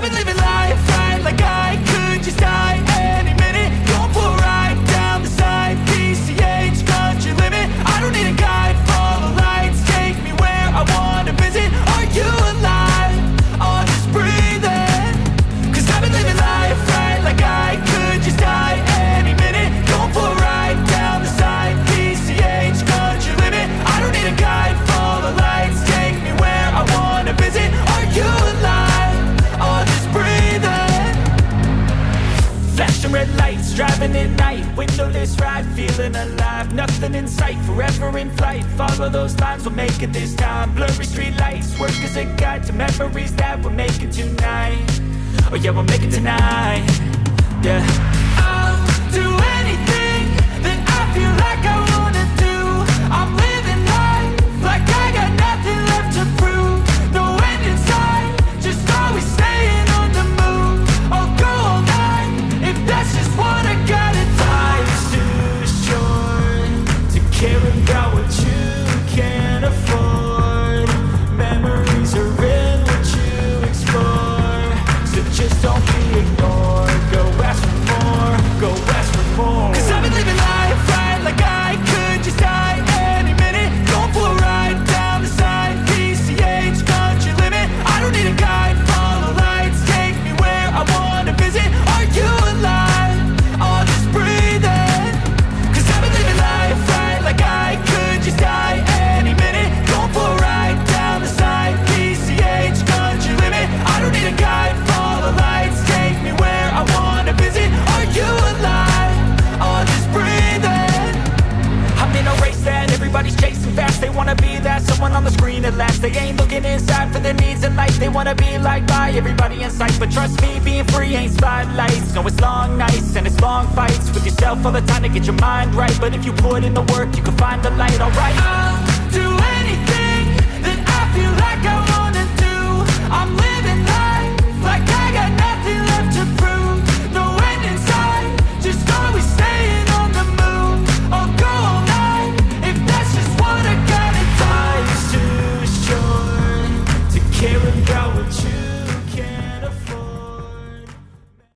I've been living life right like I could just die any minute. Going for a ride down the side, PCH, country limit. I don't need a guide, follow lights, take me where I wanna visit. Are you alive? Or just breathing? Cause I've been living life right like I could just die any minute. Going for a ride down the side, PCH, country limit. I don't need a guide, follow lights, take me where I wanna visit. Are you alive? Or just breathing? Flashing red lights, driving at night, windowless ride, feeling alive. Nothing in sight, forever in flight. Follow those lines, we'll make it this time. Blurry street lights, work as a guide to memories that we're making tonight. Oh yeah, we'll make it tonight. Yeah. I'll do anything that I feel like I wanna do. I'm living life like I got nothing left to prove. No end in sight, just always staying on the move. I'll go all night if that's just what I gotta do. Life's too short to care about what you can't afford. Memories are in what you explore, so just don't be ignored. Go ask for more, go ask for more. Cause I've been living life right like I could just die any minute. Going for a ride down the side, PCH, country limit. I don't need a guide, follow lights, take me where I wanna visit. Are you alive? Or just breathing? Cause I've been living life right like I could just die any minute. Going for a ride down the side, PCH, country limit. I don't need a guide, follow lights, take me where I wanna visit. Are you alive? Or just breathing? I'm in a race that everybody's chasing fast. They wanna be that someone on the screen at last. They ain't looking inside for their needs in life. They wanna be liked by everybody in sight. But trust me, being free ain't spotlights. No, it's long nights and it's long fights with yourself all the time to get your mind right. But if you put in the work, you can find the light, alright.